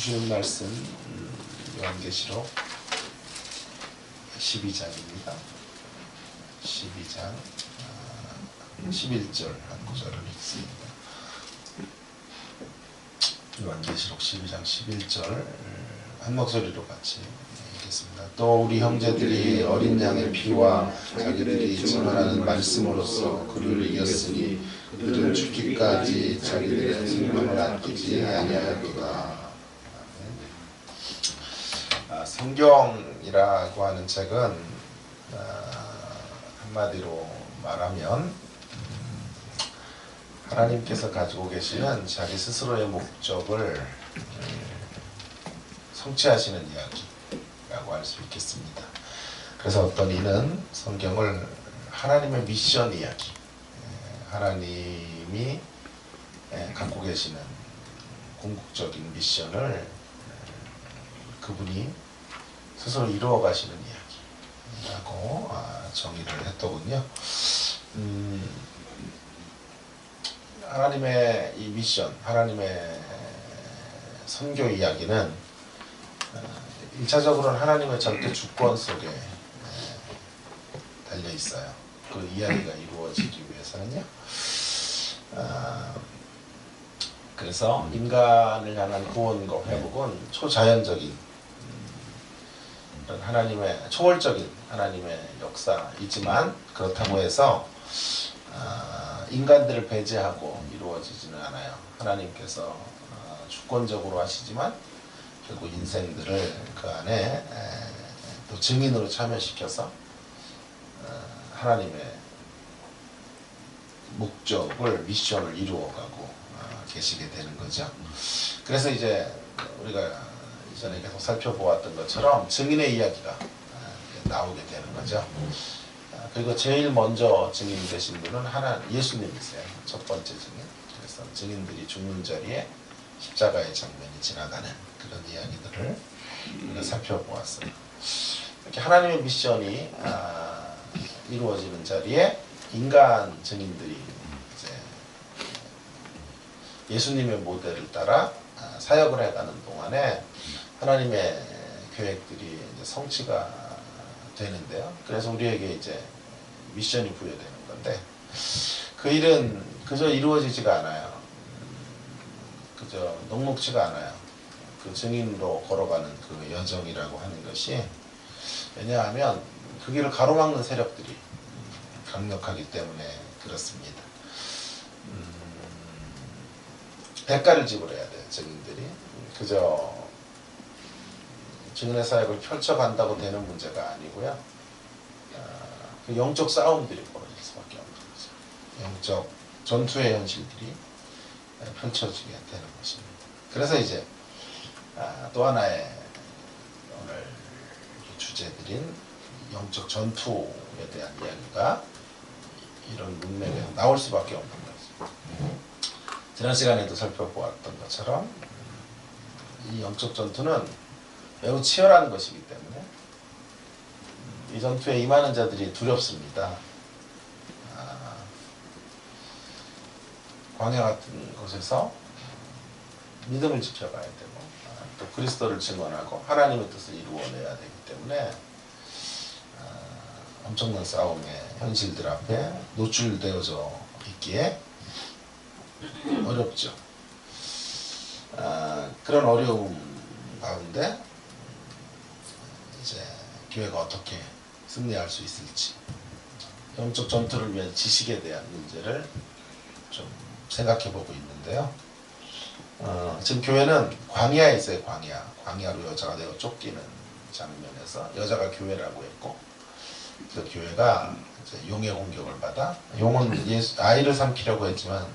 주시는 말씀 요한계시록 12장입니다. 12장 11절 한 구절을 읽습니다. 요한계시록 12장 11절 한 목소리로 같이 읽겠습니다. 또 우리 형제들이 어린 양의 피와 자기들이 증언하는 말씀으로써 그를 이겼으니 그들은 죽기까지 자기들의 생명을 아끼지 아니하였도다. 성경이라고 하는 책은 한마디로 말하면 하나님께서 가지고 계시는 자기 스스로의 목적을 성취하시는 이야기라고 할 수 있겠습니다. 그래서 어떤 이는 성경을 하나님의 미션 이야기, 하나님이 갖고 계시는 궁극적인 미션을 그분이 스스로 이루어 가시는 이야기라고 정의를 했더군요. 하나님의 이 미션, 하나님의 선교 이야기는 1차적으로는 하나님의 절대 주권 속에 달려 있어요. 그 이야기가 이루어지기 위해서는요. 그래서 인간을 향한 구원과 회복은 초자연적인 하나님의 초월적인 하나님의 역사이지만 그렇다고 해서 인간들을 배제하고 이루어지지는 않아요. 하나님께서 주권적으로 하시지만 결국 인생들을 그 안에 또 증인으로 참여시켜서 하나님의 목적을 미션을 이루어가고 계시게 되는 거죠. 그래서 이제 우리가 이전에 계속 살펴보았던 것처럼 증인의 이야기가 나오게 되는 거죠. 그리고 제일 먼저 증인 되신 분은 예수님이세요. 첫 번째 증인. 그래서 증인들이 죽는 자리에 십자가의 장면이 지나가는 그런 이야기들을 우리가 살펴보았어요. 이렇게 하나님의 미션이 이루어지는 자리에 인간 증인들이 이제 예수님의 모델을 따라 사역을 해가는 동안에 하나님의 계획들이 이제 성취가 되는데요. 그래서 우리에게 이제 미션이 부여되는 건데 그 일은 그저 이루어지지가 않아요. 그저 녹록지가 않아요. 그 증인으로 걸어가는 그 여정이라고 하는 것이 왜냐하면 그 길을 가로막는 세력들이 강력하기 때문에 그렇습니다. 대가를 지불해야 돼요. 증인들이 그저 증인의 사역을 펼쳐간다고 되는 문제가 아니고요. 그 영적 싸움들이 벌어질 수밖에 없는 거죠. 영적 전투의 현실들이 펼쳐지게 되는 것입니다. 그래서 이제 또 하나의 오늘 주제들인 영적 전투에 대한 이야기가 이런 문맥에 나올 수밖에 없는 거죠. 지난 시간에도 살펴보았던 것처럼 이 영적 전투는 매우 치열한 것이기 때문에 이 전투에 임하는 자들이 두렵습니다. 광야 같은 곳에서 믿음을 지켜가야 되고 또 그리스도를 증언하고 하나님의 뜻을 이루어내야 되기 때문에 엄청난 싸움의 현실들 앞에 노출되어져 있기에 어렵죠. 그런 어려움 가운데 이제 교회가 어떻게 승리할 수 있을지 영적 전투를 위한 지식에 대한 문제를 좀 생각해보고 있는데요. 지금 교회는 광야에 있어요. 광야로 여자가 되어 쫓기는 장면에서 여자가 교회라고 했고 그 교회가 이제 용의 공격을 받아 용은 아이를 삼키려고 했지만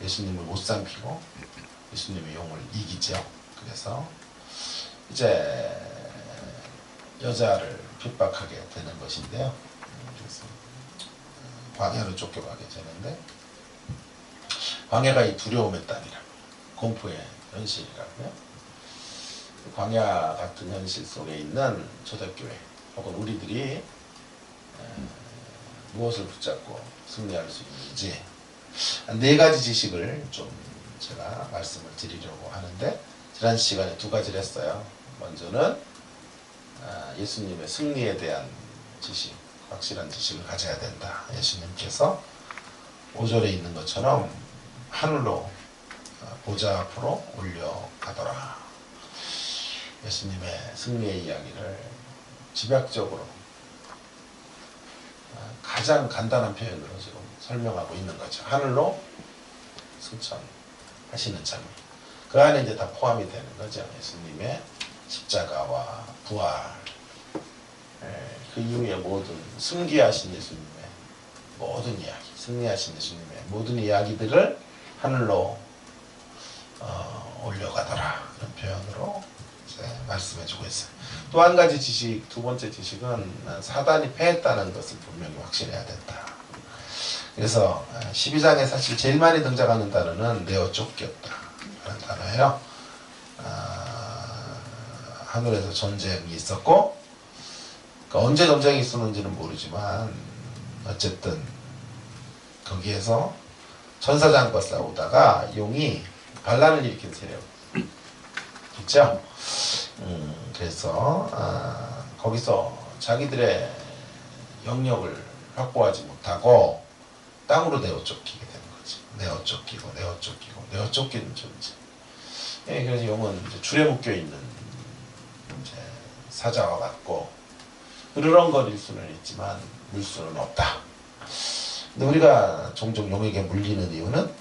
예수님을 못 삼키고 예수님의 용을 이기죠. 그래서 이제 여자를 핍박하게 되는 것인데요. 그래서 광야로 쫓겨가게 되는데 광야가 이 두려움의 땅이라고 공포의 현실이라고요. 광야 같은 현실 속에 있는 초대교회 혹은 우리들이 무엇을 붙잡고 승리할 수 있는지 네 가지 지식을 좀 제가 말씀을 드리려고 하는데 지난 시간에 두 가지를 했어요. 먼저는 예수님의 승리에 대한 지식, 확실한 지식을 가져야 된다. 예수님께서 5절에 있는 것처럼 하늘로 보좌 앞으로 올려가더라. 예수님의 승리의 이야기를 집약적으로 가장 간단한 표현으로 지금 설명하고 있는 거죠. 하늘로 승천하시는 장면. 그 안에 이제 다 포함이 되는 거죠. 예수님의 십자가와 부활, 그 이후에 모든 승리하신 예수님의 모든 이야기, 승리하신 예수님의 모든 이야기들을 하늘로 올려가더라. 그런 표현으로 말씀해주고 있어요. 또 한 가지 지식, 두 번째 지식은 사단이 패했다는 것을 분명히 확신해야 된다. 그래서 12장에 사실 제일 많이 등장하는 단어는 내어 쫓겼다 라는 단어예요. 하늘에서 전쟁이 있었고, 그러니까 언제 전쟁이 있었는지는 모르지만 어쨌든 거기에서 천사장과 싸우다가 용이 반란을 일으킨 세력 있죠. 그래서 거기서 자기들의 영역을 확보하지 못하고 땅으로 내어 쫓기게 되는 거지. 내어 쫓기고 내어 쫓기는 존재. 예, 그래서 용은 이제 줄에 묶여 있는 이제 사자와 같고 으르렁거릴 수는 있지만 물 수는 없다. 근데 우리가 종종 용에게 물리는 이유는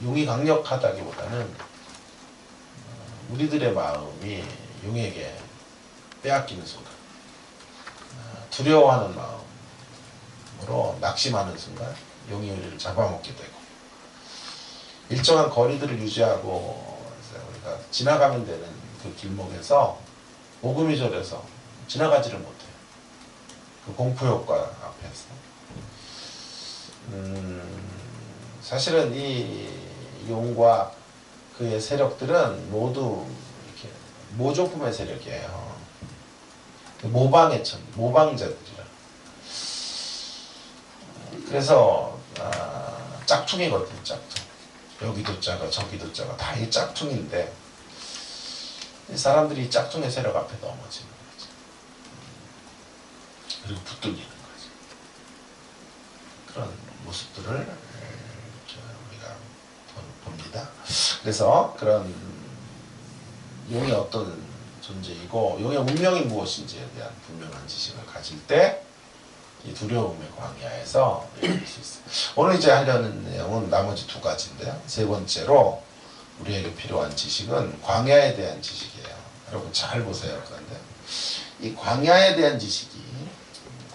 용이 강력하다기보다는 우리들의 마음이 용에게 빼앗기는 순간, 두려워하는 마음으로 낙심하는 순간 용이 우리를 잡아먹게 되고, 일정한 거리들을 유지하고 우리가 지나가면 되는 그 길목에서 오금이 저려서 지나가지를 못해요. 그 공포효과 앞에서. 사실은 이 용과 그의 세력들은 모두 이렇게 모조품의 세력이에요. 모방의 천, 모방자들이라. 그래서 짝퉁이거든요, 짝퉁. 여기도 작아, 저기도 작아, 다 이 짝퉁인데 이 사람들이 이 짝퉁의 세력 앞에 넘어지는 거죠. 그리고 붙들리는 거죠. 그런 모습들을 우리가 봅니다. 그래서 그런 용이 어떤 존재이고 용의 운명이 무엇인지에 대한 분명한 지식을 가질 때 이 두려움의 광야에서 이길 수 있어요. 오늘 이제 하려는 내용은 나머지 두 가지인데요. 세 번째로 우리에게 필요한 지식은 광야에 대한 지식이에요. 여러분 잘 보세요. 그런데 이 광야에 대한 지식이,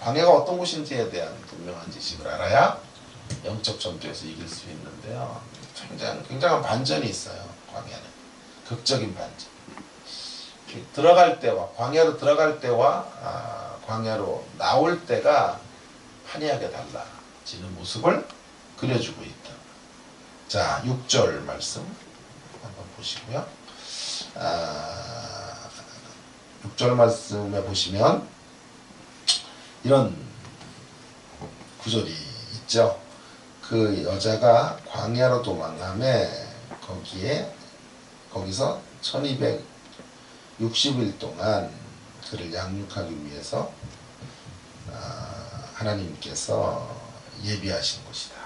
광야가 어떤 곳인지에 대한 분명한 지식을 알아야 영적 전투에서 이길 수 있는데요. 굉장한 반전이 있어요. 광야는 극적인 반전. 들어갈 때와 광야로 들어갈 때와 광야로 나올 때가 환희하게 달라지는 모습을 그려주고 있다. 자, 6절 말씀 한번 보시고요. 6절 말씀에 보시면 이런 구절이 있죠. 그 여자가 광야로 도망하며 거기서 1260일 동안 그를 양육하기 위해서 하나님께서 예비하신 것이다.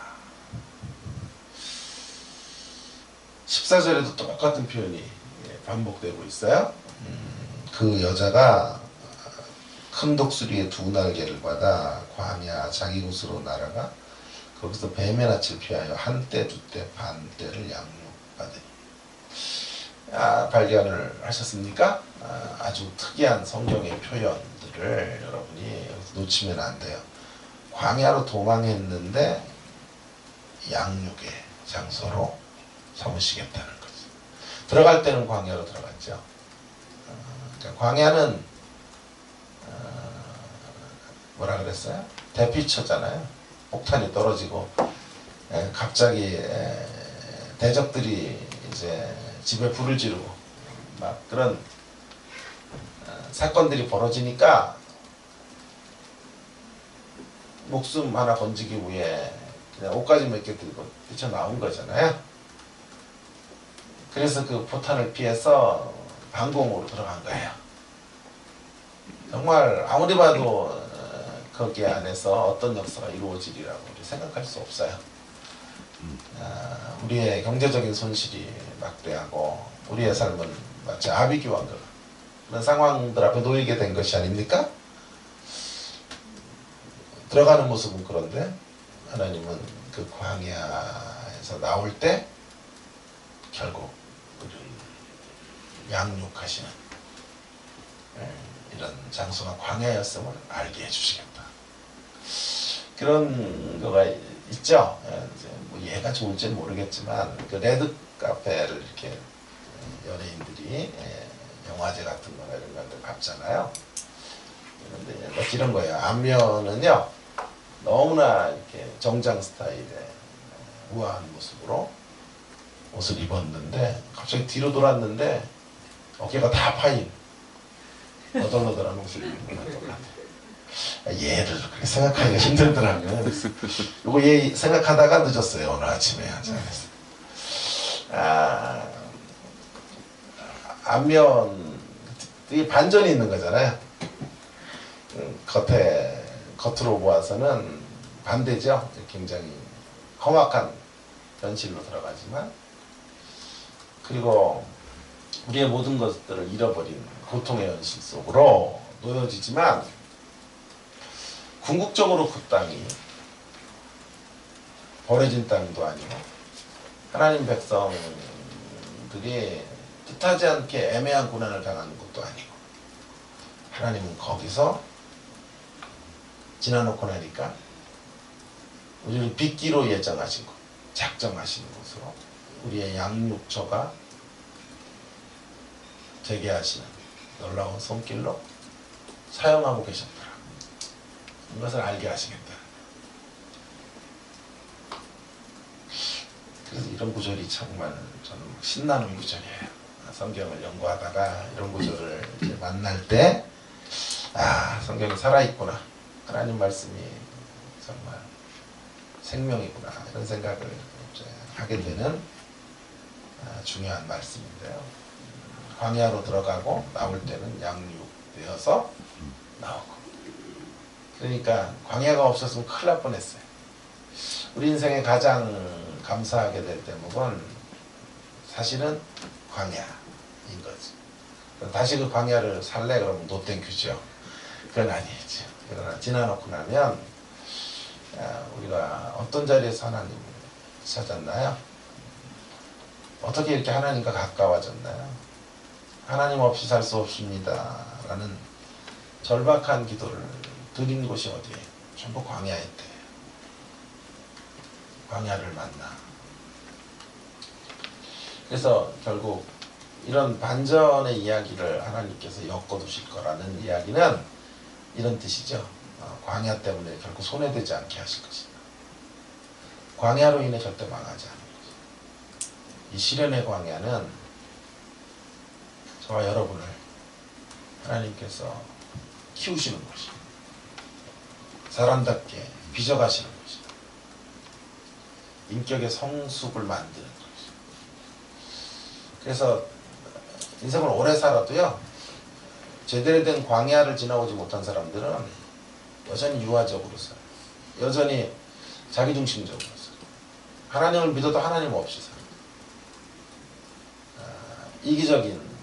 14절에도 똑같은 표현이 반복되고 있어요. 그 여자가 큰 독수리의 두 날개를 받아 광야 자기 곳으로 날아가 거기서 뱀의 낯을 피하여 한때 두때 반때를 양육받으니. 발견을 하셨습니까? 아주 특이한 성경의 표현들을 여러분이 놓치면 안 돼요. 광야로 도망했는데 양육의 장소로 삼으시겠다는 거죠. 들어갈 때는 광야로 들어갔죠. 그러니까 광야는 뭐라 그랬어요? 대피처잖아요. 폭탄이 떨어지고 갑자기 대적들이 이제 집에 불을 지르고 막 그런 사건들이 벌어지니까 목숨 하나 건지기 위해 그냥 옷가지 몇 개 들고 뛰쳐나온 거잖아요. 그래서 그 포탄을 피해서 방공으로 들어간 거예요. 정말 아무리 봐도 거기 안에서 어떤 역사가 이루어지리라고 생각할 수 없어요. 우리의 경제적인 손실이 막대하고 우리의 삶은 마치 아비규환 그런 상황들 앞에 놓이게 된 것이 아닙니까? 들어가는 모습은 그런데 하나님은 그 광야에서 나올 때 결국 우리를 양육하시는 이런 장소가 광야였음을 알게 해주시겠다. 그런 거가 있죠. 이제 뭐 얘가 좋을지는 모르겠지만 그 레드 카페를 이렇게 연예인들이 영화제 같은 거나 이런 것들 갔잖아요. 그런데 이런 거예요. 안면은요 너무나 이렇게 정장 스타일의 우아한 모습으로 옷을 입었는데 갑자기 뒤로 돌았는데 어깨가 다 파인 너덜너덜한 옷을 입은 거랑 똑같아요. 얘를 그렇게 생각하기가 힘들더라고요. 이거 얘 생각하다가 늦었어요. 오늘 아침에 안면이 반전이 있는 거잖아요. 겉으로 보아서는 반대죠. 굉장히 험악한 현실로 들어가지만 그리고 우리의 모든 것들을 잃어버린 고통의 현실 속으로 놓여지지만 궁극적으로 그 땅이 버려진 땅도 아니고 하나님 백성들이 뜻하지 않게 애매한 고난을 당하는 것도 아니고 하나님은 거기서 지나놓고 나니까 우리를 빚기로 예정하신 것, 작정하신 곳으로 우리의 양육처가 되게 하시는 놀라운 손길로 사용하고 계셨다. 이것을 알게 하시겠다. 그래서 이런 구절이 정말 저는 신나는 구절이에요. 성경을 연구하다가 이런 구절을 이제 만날 때 성경이 살아있구나. 하나님 말씀이 정말 생명이구나. 이런 생각을 이제 하게 되는 중요한 말씀인데요. 광야로 들어가고 나올 때는 양육되어서 나오고. 그러니까 광야가 없었으면 큰일 날 뻔했어요. 우리 인생에 가장 감사하게 될 대목은 사실은 광야인 거지. 다시 그 광야를 살래 그러면 노 땡큐죠. 그건 아니죠. 그러나 지나놓고 나면 우리가 어떤 자리에서 하나님을 찾았나요? 어떻게 이렇게 하나님과 가까워졌나요? 하나님 없이 살 수 없습니다 라는 절박한 기도를 드린 곳이 어디예요? 전부 광야였대요. 광야를 만나. 그래서 결국 이런 반전의 이야기를 하나님께서 엮어두실 거라는 이야기는 이런 뜻이죠. 광야 때문에 결국 손해되지 않게 하실 것이다. 광야로 인해 절대 망하지 않을 것이다. 이 시련의 광야는 저와 여러분을 하나님께서 키우시는 것이다. 사람답게 빚어가시는 것이다. 인격의 성숙을 만드는 것이다. 그래서 인생을 오래 살아도요, 제대로 된 광야를 지나오지 못한 사람들은 여전히 유아적으로 살아요. 여전히 자기중심적으로 살아요. 하나님을 믿어도 하나님 없이 살아요. 이기적인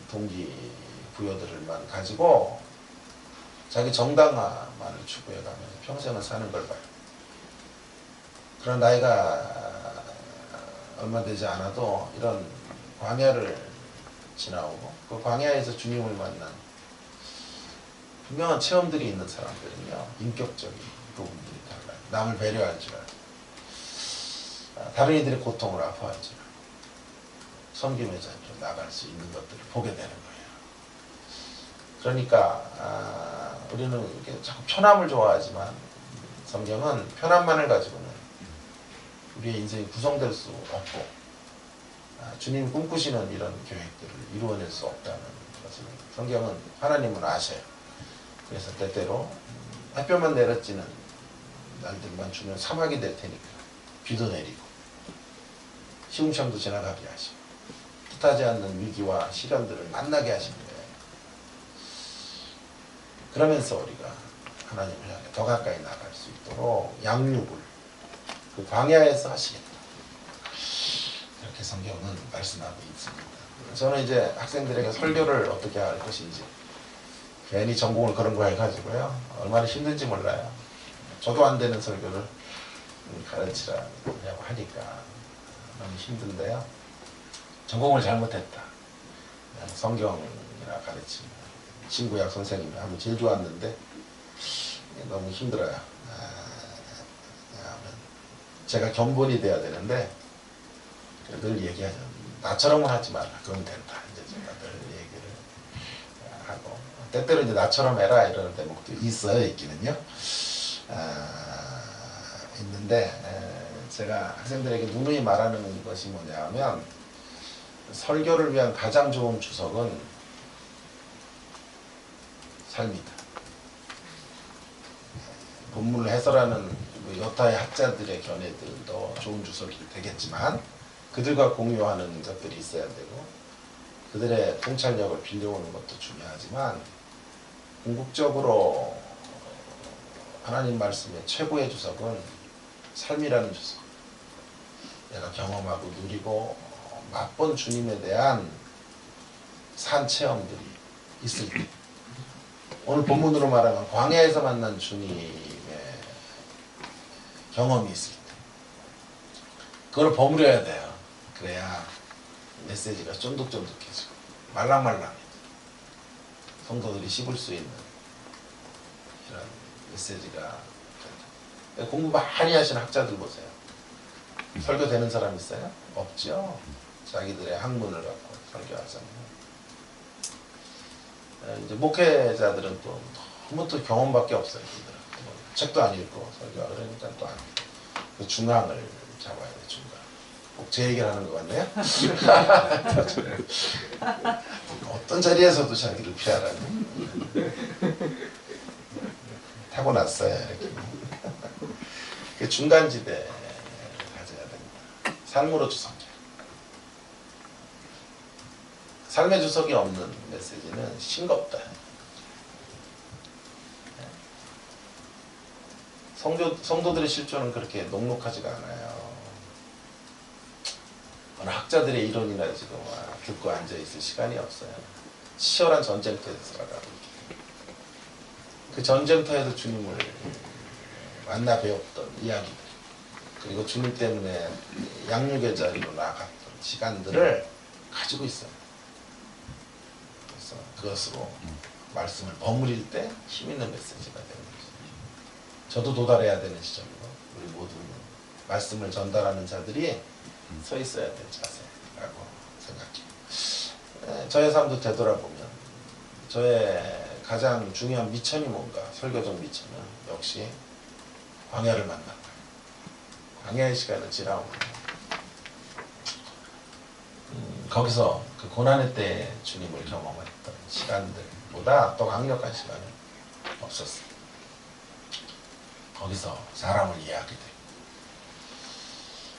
동기부여들만 가지고 자기 정당화만을 추구해가면서 평생을 사는 걸 봐요. 그런 나이가 얼마 되지 않아도 이런 광야를 지나오고 그 광야에서 주님을 만난 분명한 체험들이 있는 사람들은요, 인격적인 부분들이 달라요. 남을 배려할 줄 알고, 다른 이들의 고통을 아파할 줄 알고, 섬김의 자리로 나갈 수 있는 것들을 보게 되는 거예요. 그러니까 우리는 이렇게 자꾸 편함을 좋아하지만 성경은 편함만을 가지고는 우리의 인생이 구성될 수 없고 주님 꿈꾸시는 이런 계획들을 이루어낼 수 없다는 것을 성경은 하나님은 아셔요. 그래서 때때로 햇볕만 내려지는 날들만 주면 사막이 될 테니까 비도 내리고 시금창도 지나가게 하시고 뜻하지 않는 위기와 시련들을 만나게 하신 거예요. 그러면서 우리가 하나님을 향해 더 가까이 나갈 수 있도록 양육을 그 광야에서 하시겠다. 이렇게 성경은 말씀하고 있습니다. 저는 이제 학생들에게 설교를 어떻게 할 것인지 괜히 전공을 그런 거 해가지고요. 얼마나 힘든지 몰라요. 저도 안 되는 설교를 가르치라고 하니까 너무 힘든데요. 전공을 잘못했다. 성경이나 가르치면 친구약 선생님이 하면 제일 좋았는데 너무 힘들어요. 제가 견본이 돼야 되는데 늘 얘기하죠. 나처럼은 하지 말라. 그러면 된다. 이제 제가 늘 얘기를 하고 때때로 이제 나처럼 해라 이러는 대목도 있어요. 있기는요. 있는데 제가 학생들에게 누누이 말하는 것이 뭐냐면 설교를 위한 가장 좋은 주석은 삶이다. 본문을 해설하는 여타의 학자들의 견해들도 좋은 주석이 되겠지만 그들과 공유하는 것들이 있어야 되고 그들의 통찰력을 빌려오는 것도 중요하지만 궁극적으로 하나님 말씀의 최고의 주석은 삶이라는 주석. 내가 경험하고 누리고 맛본 주님에 대한 산 체험들이 있을 때 오늘 본문으로 말하면 광야에서 만난 주님의 경험이 있을 때 그걸 버무려야 돼요. 그래야 메시지가 쫀득쫀득해지고 말랑말랑해 성도들이 씹을 수 있는 이런 메시지가 된다. 공부 많이 하시는 학자들 보세요. 설교 되는 사람 있어요? 없죠. 자기들의 학문을 갖고 설교하잖아요. 이제 목회자들은 또 너무 또 경험밖에 없어요. 뭐 책도 안 읽고 설교하 그러니까 또 안 그 중앙을 잡아야 돼. 중앙. 꼭 제 얘기를 하는 것 같네요. 어떤 자리에서도 자기를 피하라는 타고났어요. 이렇게. 그 중간지대 가져야 됩니다. 삶으로 주석해. 삶의 주석이 없는 메시지는 싱겁다. 성도들의 실존은 그렇게 녹록하지가 않아요. 어느 학자들의 이론이나 지금 듣고 앉아있을 시간이 없어요. 치열한 전쟁터에서 살아가고 그 전쟁터에서 주님을 만나 배웠던 이야기들 그리고 주님 때문에 양육의 자리로 나아갔던 시간들을 가지고 있어요. 그래서 그것으로 말씀을 버무릴 때 힘있는 메시지가 되는 거죠. 저도 도달해야 되는 시점이고 우리 모두 말씀을 전달하는 자들이 서 있어야 될 자세라고 생각해요. 저의 삶도 되돌아보면 저의 가장 중요한 미천이 뭔가 설교적 미천은 역시 광야를 만난 거예요. 광야의 시간을 지나오고 거기서 그 고난의 때 주님을 경험했던 시간들보다 더 강력한 시간은 없었어요. 거기서 사람을 이해하게 되고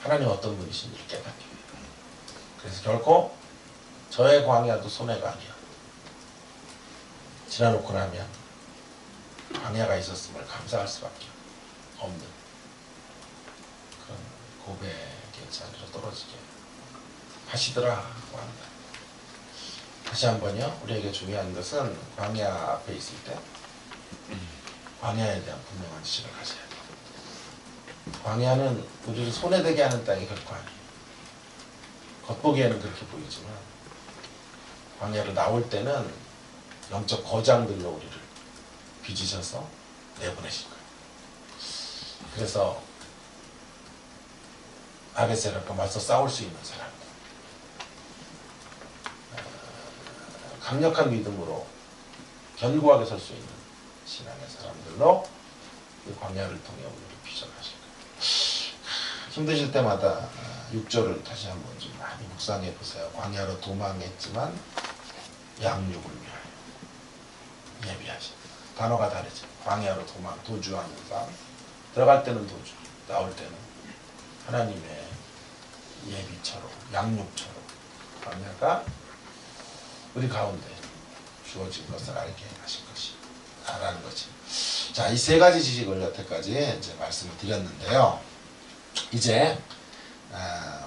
하나님 어떤 분이신지를 깨닫게 돼요. 그래서 결코 저의 광야도 손해가 아니야. 지나놓고 나면 광야가 있었음을 감사할 수밖에 없는 그런 고백의 자리로 떨어지게 하시더라고 합니다. 다시 한번요. 우리에게 중요한 것은 광야 앞에 있을 때 광야에 대한 분명한 지식을 가져야 돼요. 광야는 우리를 손해되게 하는 땅이 결코 아니에요. 겉보기에는 그렇게 보이지만 광야로 나올 때는 영적 거장들로 우리를 빚으셔서 내보내실 거예요. 그래서 아게세락과 맞서 싸울 수 있는 사람들 강력한 믿음으로 견고하게 설 수 있는 신앙의 사람들로 그 광야를 통해 우리를 빚어가실 거예요. 힘드실 때마다 6절을 다시 한번 좀 많이 묵상해 보세요. 광야로 도망했지만 양육을 위하여 예비하신 단어가 다르죠. 광야로 도망, 도주하는 삶. 들어갈 때는 도주, 나올 때는 하나님의 예비처럼, 양육처럼 광야가 우리 가운데 주어진 것을 알게 하신 것이 라는 거지. 자, 이 세 가지 지식을 여태까지 이제 말씀을 드렸는데요. 이제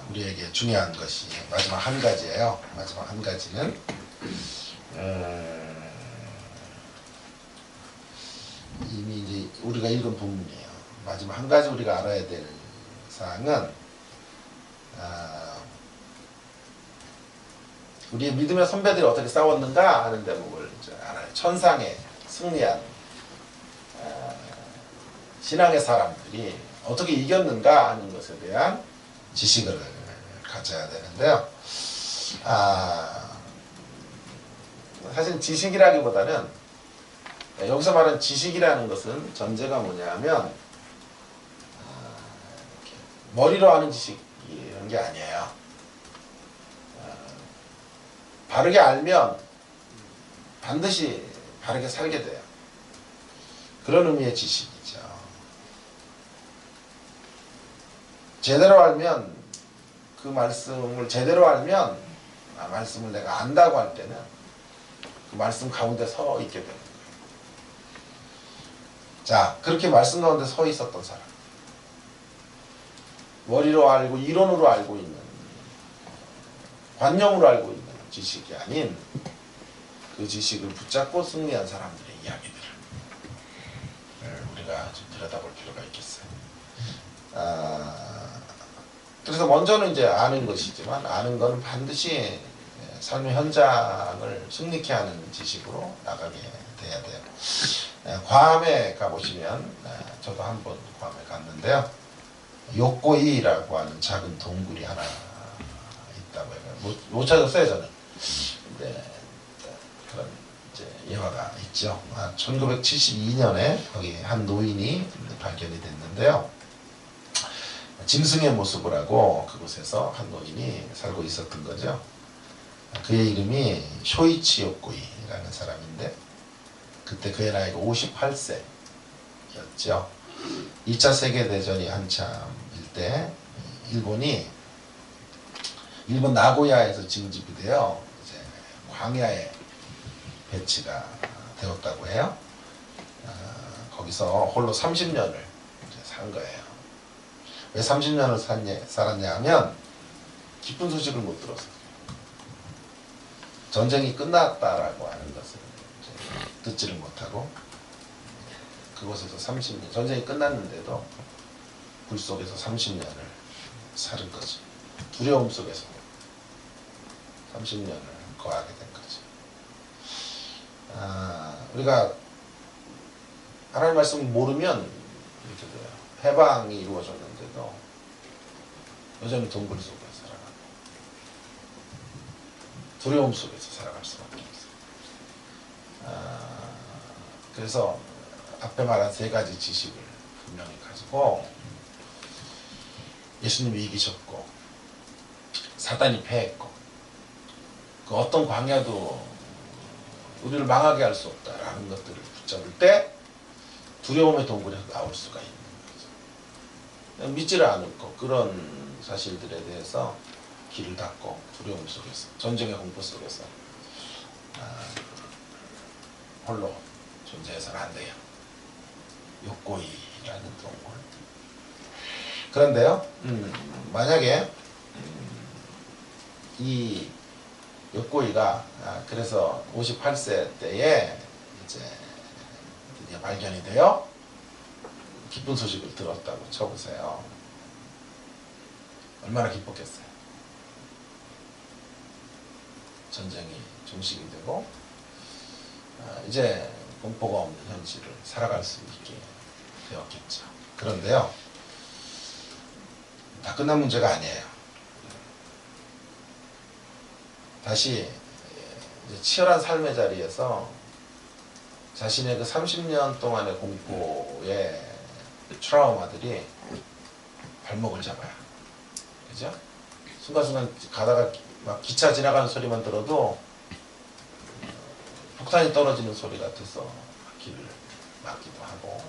우리에게 중요한 것이 마지막 한 가지예요. 마지막 한 가지는 이미 이제 우리가 읽은 본문이에요. 마지막 한 가지 우리가 알아야 될 사항은 우리의 믿음의 선배들이 어떻게 싸웠는가 하는 대목을 이제 알아요. 천상에 승리한 신앙의 사람들이 어떻게 이겼는가 하는 것에 대한 지식을 가져야 되는데요. 사실 지식이라기보다는 여기서 말하는 지식이라는 것은 전제가 뭐냐면 머리로 하는 지식 이런 게 아니에요. 바르게 알면 반드시 바르게 살게 돼요. 그런 의미의 지식이죠. 제대로 알면 그 말씀을 제대로 알면 말씀을 내가 안다고 할 때는 그 말씀 가운데 서 있게 되는 거예요. 자, 그렇게 말씀 가운데 서 있었던 사람, 머리로 알고 이론으로 알고 있는, 관념으로 알고 있는 지식이 아닌 그 지식을 붙잡고 승리한 사람들의 이야기들을 우리가 좀 들여다볼 필요가 있겠어요. 그래서 먼저는 이제 아는 것이지만 아는 것은 반드시 삶의 현장을 승리케 하는 지식으로 나가게 돼야 돼요. 괌에 가보시면 저도 한번 괌에 갔는데요. 요코이라고 하는 작은 동굴이 하나 있다고 해요. 못 찾았어요 저는. 근데 그런 이제 예화가 있죠. 1972년에 거기 한 노인이 발견이 됐는데요. 짐승의 모습을 하고 그곳에서 한 노인이 살고 있었던 거죠. 그의 이름이 쇼이치 요코이라는 사람인데 그때 그의 나이가 58세였죠. 2차 세계대전이 한참일 때 일본 나고야에서 징집이 되어 이제 광야에 배치가 되었다고 해요. 거기서 홀로 30년을 산 거예요. 왜 30년을 살았냐 하면 기쁜 소식을 못 들어서 전쟁이 끝났다라고 하는 것을 듣지를 못하고 그곳에서 30년, 전쟁이 끝났는데도 불 속에서 30년을 사는 거죠. 두려움 속에서 30년을 거하게 된 거죠. 우리가 하나님 말씀을 모르면 이렇게 돼요. 해방이 이루어졌는데도 여전히 동굴 속에 살아가고 두려움 속에서 살아갈 수밖에 없어요. 그래서 앞에 말한 세 가지 지식을 분명히 가지고 예수님이 이기셨고 사단이 패했고 그 어떤 광야도 우리를 망하게 할 수 없다라는 것들을 붙잡을 때 두려움의 동굴에서 나올 수가 있는 거죠. 믿지를 않고 그런 사실들에 대해서 길을 닫고 두려움 속에서 전쟁의 공포 속에서 홀로 존재해서는 안 돼요. 요코이라는 동굴. 그런데요, 만약에 이 요코이가 그래서 58세 때에 이제 드디어 발견이 되어 기쁜 소식을 들었다고 쳐보세요. 얼마나 기뻤겠어요. 전쟁이 종식이 되고 이제 공포가 없는 현실을 살아갈 수 있게 되었겠죠. 그런데요, 다 끝난 문제가 아니에요. 다시 이제 치열한 삶의 자리에서 자신의 그 30년 동안의 공포의 트라우마들이 발목을 잡아요. 그죠? 순간순간 가다가 막 기차 지나가는 소리만 들어도 폭탄이 떨어지는 소리 같아서 길을 막기도 하고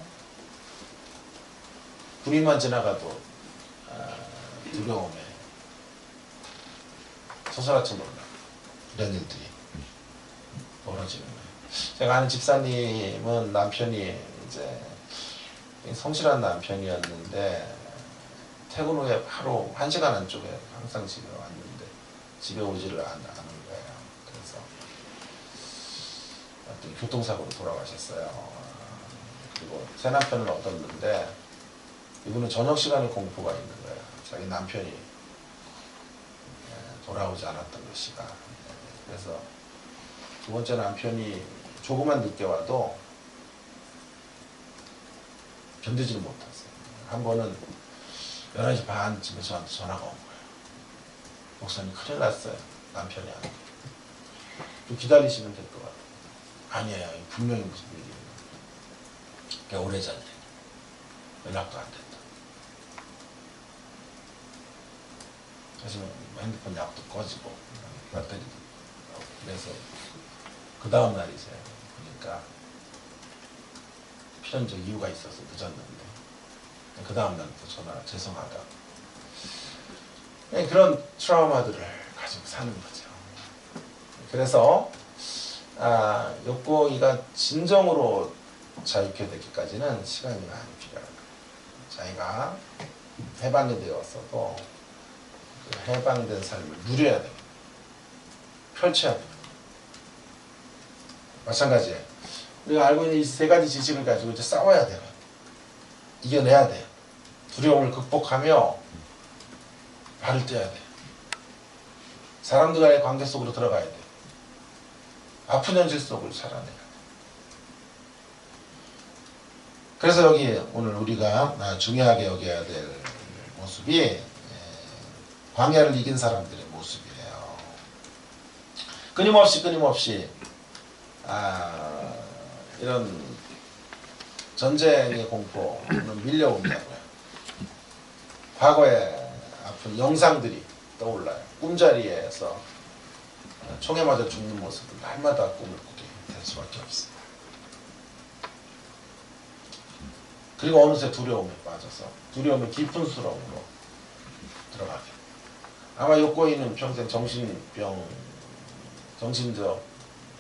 군인만 지나가도 두려움에 솟아나쳐 놀라. 이런 일들이 벌어지는 거예요. 제가 아는 집사님은 남편이 이제 성실한 남편이었는데 퇴근 후에 바로 1시간 안쪽에 항상 집에 왔는데 집에 오지를 않은 거예요. 그래서 어떤 교통사고로 돌아가셨어요. 그리고 새 남편을 얻었는데 이분은 저녁 시간에 공포가 있는 거예요. 자기 남편이 돌아오지 않았던 것이다. 그래서 두 번째 남편이 조금만 늦게 와도 견디지를 못했어요. 한 번은 11시 반쯤에 저한테 전화가 온 거예요. 목사님 큰일 났어요. 남편이 안 돼. 좀 기다리시면 될 것 같아요. 아니에요. 분명히 무슨 일이에요. 꽤 오래전에 연락도 안 됐다. 그래서 핸드폰 약도 꺼지고 배터리도 그래서 그 다음 날이세요. 그러니까 필연적 이유가 있어서 늦었는데 그 다음 날부터 전화가 죄송하다. 그런 트라우마들을 가지고 사는 거죠. 그래서 욕구이가 진정으로 자유케 되기까지는 시간이 많이 필요합니다. 자기가 해방이 되었어도 그 해방된 삶을 누려야 됩니다. 펼쳐야 됩니다. 마찬가지예요. 우리가 알고 있는 이 세 가지 지식을 가지고 이제 싸워야 돼요. 이겨내야 돼요. 두려움을 극복하며 발을 떼야 돼요. 사람들과의 관계 속으로 들어가야 돼요. 아픈 현실 속을 살아내야 돼요. 그래서 여기 오늘 우리가 중요하게 여겨야 될 모습이 광야를 이긴 사람들의 모습이에요. 끊임없이 이런 전쟁의 공포는 밀려온다고요. 과거의 아픈 영상들이 떠올라요. 꿈자리에서 총에 맞아 죽는 모습을 날마다 꿈을 꾸게 될 수밖에 없습니다. 그리고 어느새 두려움에 빠져서 두려움의 깊은 수렁으로 들어가게. 아마 욕구인은 평생 정신적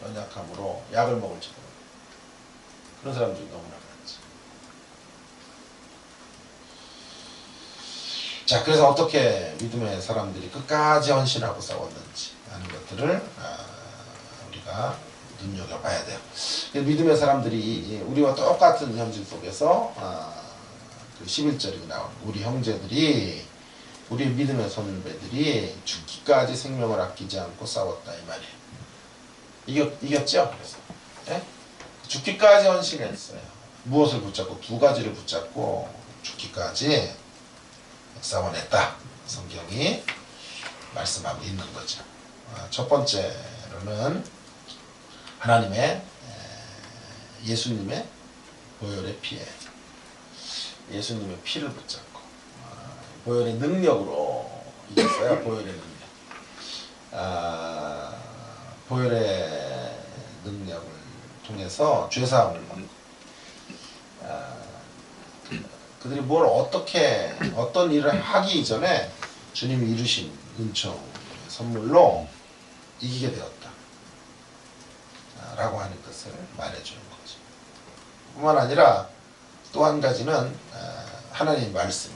연약함으로 약을 먹을지 모르고 그런 사람들이 너무나 많지. 자, 그래서 어떻게 믿음의 사람들이 끝까지 헌신하고 싸웠는지 하는 것들을 우리가 눈여겨봐야 돼요. 믿음의 사람들이 우리와 똑같은 현실 속에서 그 11절이 나오는 우리 형제들이 우리 믿음의 선배들이 죽기까지 생명을 아끼지 않고 싸웠다 이 말이에요. 이겼죠? 그래서 네? 죽기까지 헌신했어요. 무엇을 붙잡고? 두 가지를 붙잡고 죽기까지 싸워냈다. 성경이 말씀하고 있는 거죠. 첫 번째로는 하나님의 예수님의 보혈의 피에 예수님의 피를 붙잡고 보혈의 능력으로 이겼어요. 보혈의 능력. 보혈의 능력을 통해서 죄사함을 받고 그들이 뭘 어떤 일을 하기 이전에 주님이 이루신 은총 선물로 이기게 되었다 라고 하는 것을 말해주는 거죠. 뿐만 아니라 또 한 가지는 하나님 말씀을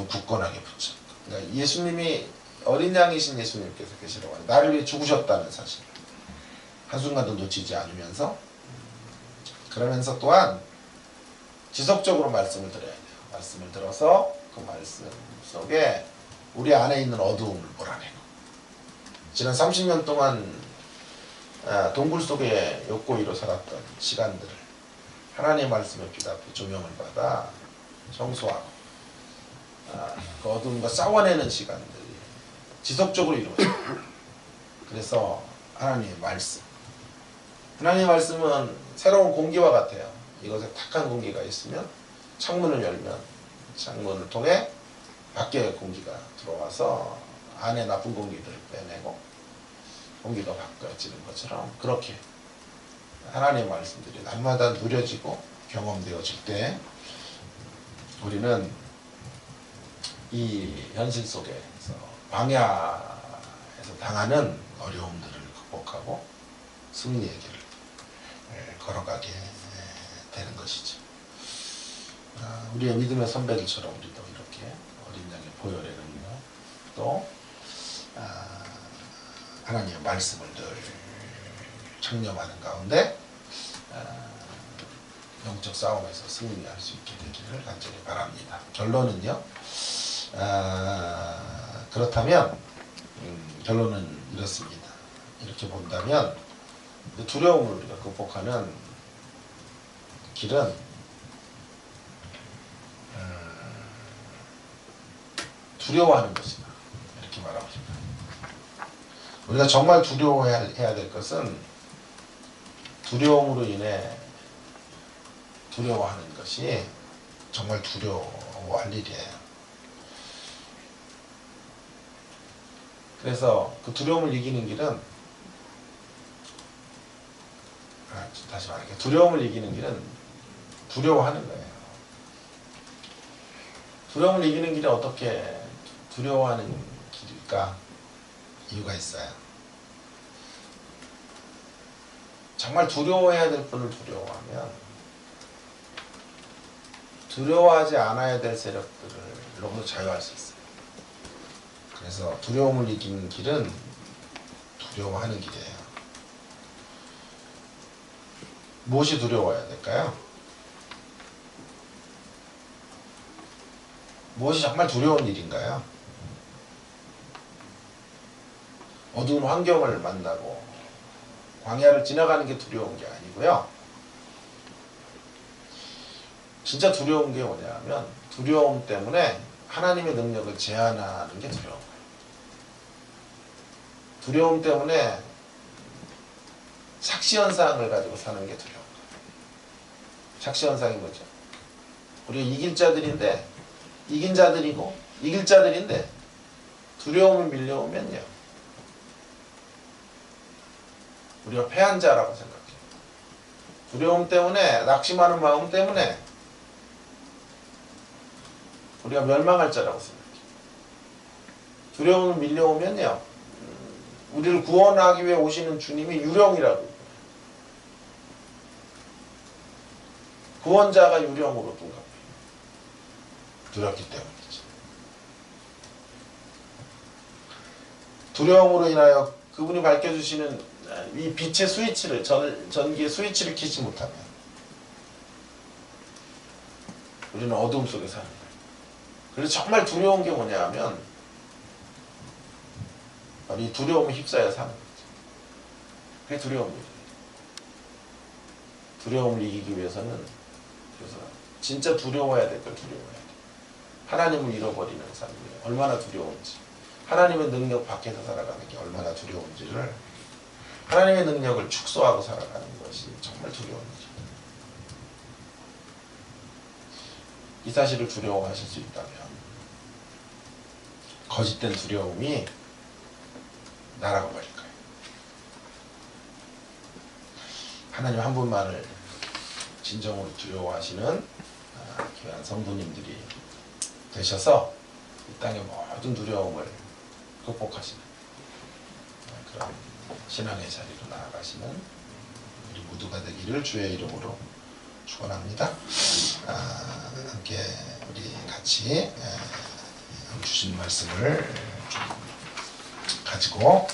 굳건하게 붙잡고, 그러니까 예수님이 어린 양이신 예수님께서 계시라고 하는 나를 위해 죽으셨다는 사실 한순간도 놓치지 않으면서 그러면서 또한 지속적으로 말씀을 들어야 돼요. 말씀을 들어서 그 말씀 속에 우리 안에 있는 어두움을 몰아내고 지난 30년 동안 동굴 속에 욕구이로 살았던 시간들을 하나님의 말씀에 비답해 조명을 받아 청소하고 그 어두움과 싸워내는 시간들이 지속적으로 이루어져요. 그래서 하나님의 말씀은 새로운 공기와 같아요. 이것에 탁한 공기가 있으면 창문을 열면 창문을 통해 밖에 공기가 들어와서 안에 나쁜 공기들을 빼내고 공기가 바꿔지는 것처럼 그렇게 하나님의 말씀들이 날마다 누려지고 경험되어질 때 우리는 이 현실 속에서 광야의 그래서 당하는 어려움들을 극복하고 승리의 길을 걸어가게 되는 것이죠. 우리의 믿음의 선배들처럼 우리도 이렇게 어린 양의 보혈의 능력, 또 하나님의 말씀을 늘 청렴하는 가운데 영적 싸움에서 승리할 수 있게 되기를 간절히 바랍니다. 결론은요, 그렇다면 결론은 이렇습니다. 이렇게 본다면 두려움을 우리가 극복하는 길은 두려워하는 것이다, 이렇게 말하고 싶어요. 우리가 정말 두려워해야 될 것은 두려움으로 인해 두려워하는 것이 정말 두려워할 일이에요. 그래서 그 두려움을 이기는 길은, 다시 말할게요. 두려움을 이기는 길은 두려워하는 거예요. 두려움을 이기는 길이 어떻게 두려워하는 길일까? 이유가 있어요. 정말 두려워해야 될 분을 두려워하면 두려워하지 않아야 될 세력들로부터 자유할 수 있어요. 그래서 두려움을 이기는 길은 두려워하는 길이에요. 무엇이 두려워해야 될까요? 무엇이 정말 두려운 일인가요? 어두운 환경을 만나고 광야를 지나가는 게 두려운 게 아니고요. 진짜 두려운 게 뭐냐면 두려움 때문에 하나님의 능력을 제한하는 게 두려운 거예요. 두려움 때문에 착시현상을 가지고 사는 게 두려운 거예요. 착시현상이 뭐죠? 우리가 이길 자들인데, 이긴 자들이고 이길 자들인데 두려움이 밀려오면요, 우리가 패한 자라고 생각해요. 두려움 때문에, 낙심하는 마음 때문에 우리가 멸망할 자라고 생각해요. 두려움이 밀려오면요, 우리를 구원하기 위해 오시는 주님이 유령이라고, 구원자가 유령으로 둔갑해요. 두렵기 때문이죠. 두려움으로 인하여 그분이 밝혀주시는 이 빛의 스위치를, 전기의 스위치를 켜지 못하면 우리는 어둠 속에 사는 거예요. 그래서 정말 두려운 게 뭐냐 하면 바로 이 두려움에 휩싸여 사는 거죠. 그게 두려움이에요. 두려움을 이기기 위해서는, 그래서 진짜 두려워해야 될 걸 두려워해야 돼요. 하나님을 잃어버리는 삶이 얼마나 두려운지, 하나님의 능력 밖에서 살아가는 게 얼마나 두려운지를, 하나님의 능력을 축소하고 살아가는 것이 정말 두려운 일이죠. 이 사실을 두려워하실 수 있다면 거짓된 두려움이 날아가 버릴 거예요. 하나님 한 분만을 진정으로 두려워하시는 귀한 성도님들이 되셔서 이 땅의 모든 두려움을 극복하시는 그런 신앙의 자리로 나아가시는 우리 모두가 되기를 주의 이름으로 축원합니다. 함께 우리 같이 주신 말씀을 좀 가지고